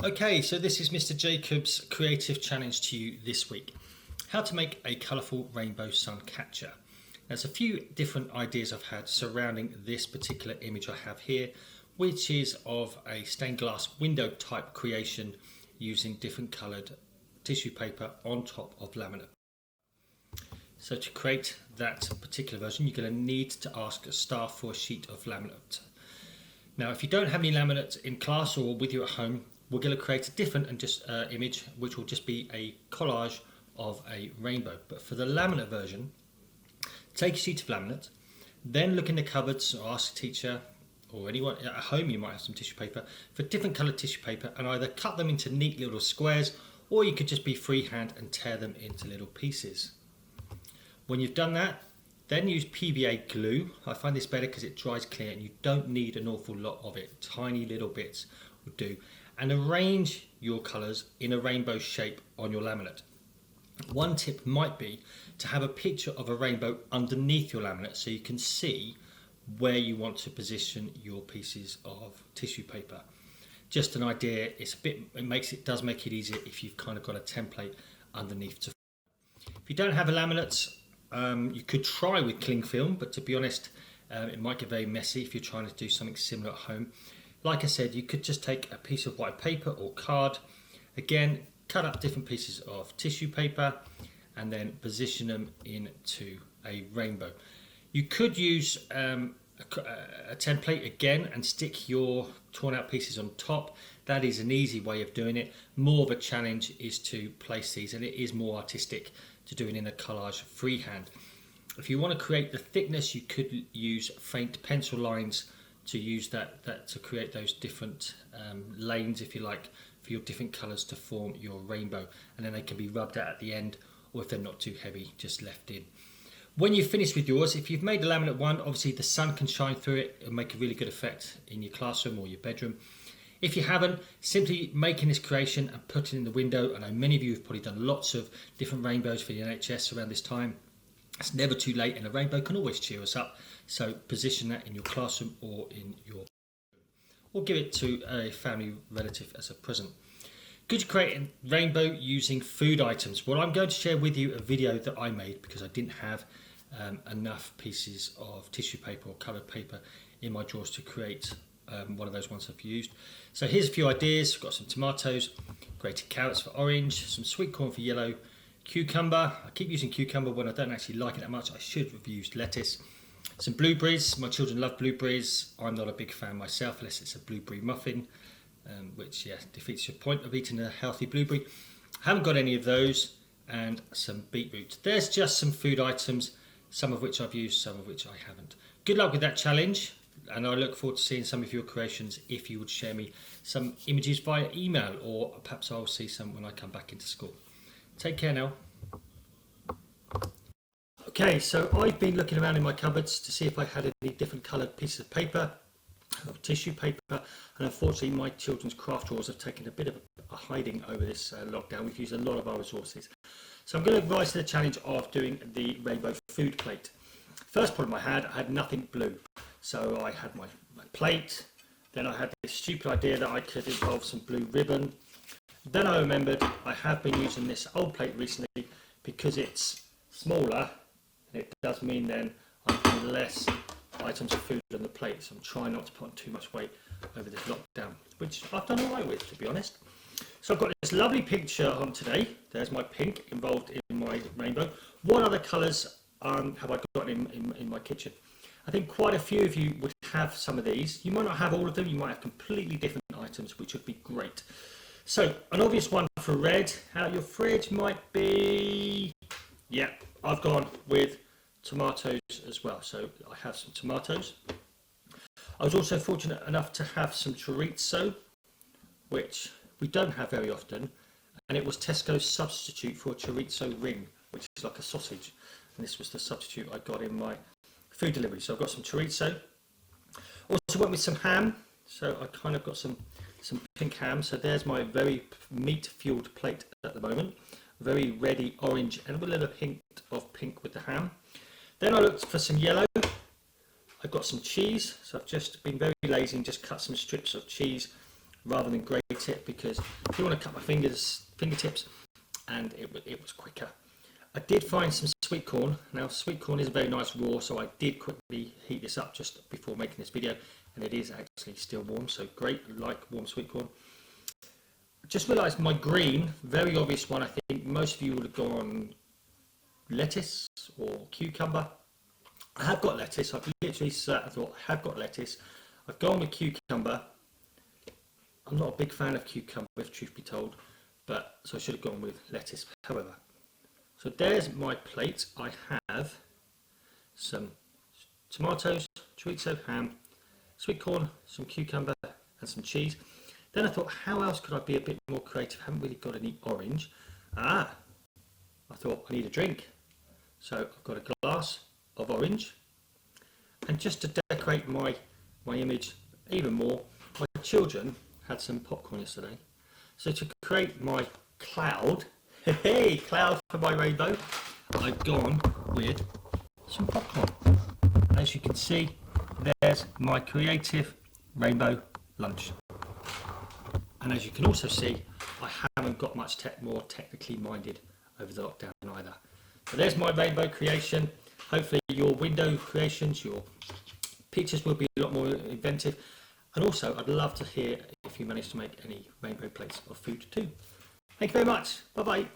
Okay, so this is Mr. Jacob's creative challenge to you this week. How to make a colourful rainbow sun catcher. There's a few different ideas I've had surrounding this particular image I have here, which is of a stained glass window type creation using different coloured tissue paper on top of laminate. So to create that particular version, you're going to need to ask staff for a sheet of laminate. Now, if you don't have any laminate in class or with you at home, we're going to create a different image, which will just be a collage of a rainbow. But for the laminate version, take a sheet of laminate, then look in the cupboards or ask a teacher, or anyone at home, you might have some tissue paper, for different coloured tissue paper, and either cut them into neat little squares, or you could just be freehand and tear them into little pieces. When you've done that, then use PVA glue. I find this better because it dries clear and you don't need an awful lot of it. Tiny little bits will do. And arrange your colours in a rainbow shape on your laminate. One tip might be to have a picture of a rainbow underneath your laminate so you can see where you want to position your pieces of tissue paper. Just an idea. It does make it easier if you've kind of got a template underneath. If you don't have a laminate, you could try with cling film, but to be honest, it might get very messy if you're trying to do something similar at home. Like I said, you could just take a piece of white paper or card, again, cut up different pieces of tissue paper and then position them into a rainbow. You could use a template again and stick your torn out pieces on top. That is an easy way of doing it. More of a challenge is to place these, and it is more artistic to do it in a collage freehand. If you want to create the thickness, you could use faint pencil lines to use that to create those different lanes, if you like, for your different colours to form your rainbow, and then they can be rubbed out at the end, or if they're not too heavy, just left in. When you've finished with yours, if you've made the laminate one, obviously the sun can shine through it and make a really good effect in your classroom or your bedroom. If you haven't, simply making this creation and putting it in the window. I know many of you have probably done lots of different rainbows for the NHS around this time. It's never too late, and a rainbow can always cheer us up. So position that in your classroom or in your, or give it to a family relative as a present. Could you create a rainbow using food items? Well, I'm going to share with you a video that I made because I didn't have enough pieces of tissue paper or coloured paper in my drawers to create one of those ones I've used. So here's a few ideas. I've got some tomatoes, grated carrots for orange, some sweet corn for yellow, cucumber. I keep using cucumber when I don't actually like it that much. I should have used lettuce. Some blueberries. My children love blueberries. I'm not a big fan myself unless it's a blueberry muffin, which defeats your point of eating a healthy blueberry. Haven't got any of those. And some beetroot. There's just some food items, some of which I've used, some of which I haven't. Good luck with that challenge, and I look forward to seeing some of your creations. If you would share me some images via email, or perhaps I'll see some when I come back into school. Take care now. Okay, so I've been looking around in my cupboards to see if I had any different coloured pieces of paper, or tissue paper, and unfortunately my children's craft drawers have taken a bit of a hiding over this lockdown. We've used a lot of our resources. So I'm going to rise to the challenge of doing the rainbow food plate. First problem I had nothing blue. So I had my plate, then I had this stupid idea that I could involve some blue ribbon. Then I remembered I have been using this old plate recently because it's smaller, and it does mean then I'm putting less items of food on the plate. So I'm trying not to put on too much weight over this lockdown, which I've done all right with, to be honest. So I've got this lovely picture on today. There's my pink involved in my rainbow. What other colours have I got in my kitchen? I think quite a few of you would have some of these. You might not have all of them. You might have completely different items, which would be great. So an obvious one for red out of your fridge might be, yeah, I've gone with tomatoes as well. So I have some tomatoes. I was also fortunate enough to have some chorizo, which we don't have very often, and it was Tesco's substitute for a chorizo ring, which is like a sausage, and this was the substitute I got in my food delivery. So I've got some chorizo. Also went with some ham, so I kind of got some pink ham. So there's my very meat-fueled plate at the moment, very ready orange and with a little hint of pink with the ham. Then I looked for some yellow. I've got some cheese, so I've just been very lazy and just cut some strips of cheese rather than grate it, because if you want to cut my fingertips, and it was quicker. I did find some sweet corn. Now sweet corn is very nice raw, so I did quickly heat this up just before making this video, and it is actually still warm, so great. I like warm sweet corn. Just realised my green, very obvious one, I think most of you would have gone lettuce or cucumber. I have got lettuce. I've literally sat and thought, I have got lettuce. I've gone with cucumber. I'm not a big fan of cucumber, if truth be told, but so I should have gone with lettuce. However, so there's my plate. I have some tomatoes, chorizo, ham, sweet corn, some cucumber, and some cheese. Then I thought, how else could I be a bit more creative? I haven't really got any orange. I thought I need a drink. So I've got a glass of orange. And just to decorate my image even more, my children had some popcorn yesterday. So to create my cloud, hey, cloud for my rainbow, I've gone with some popcorn. As you can see, there's my creative rainbow lunch. And as you can also see, I haven't got much more technically minded over the lockdown either. So there's my rainbow creation. Hopefully your window creations, your pictures will be a lot more inventive. And also, I'd love to hear if you manage to make any rainbow plates of food too. Thank you very much. Bye bye.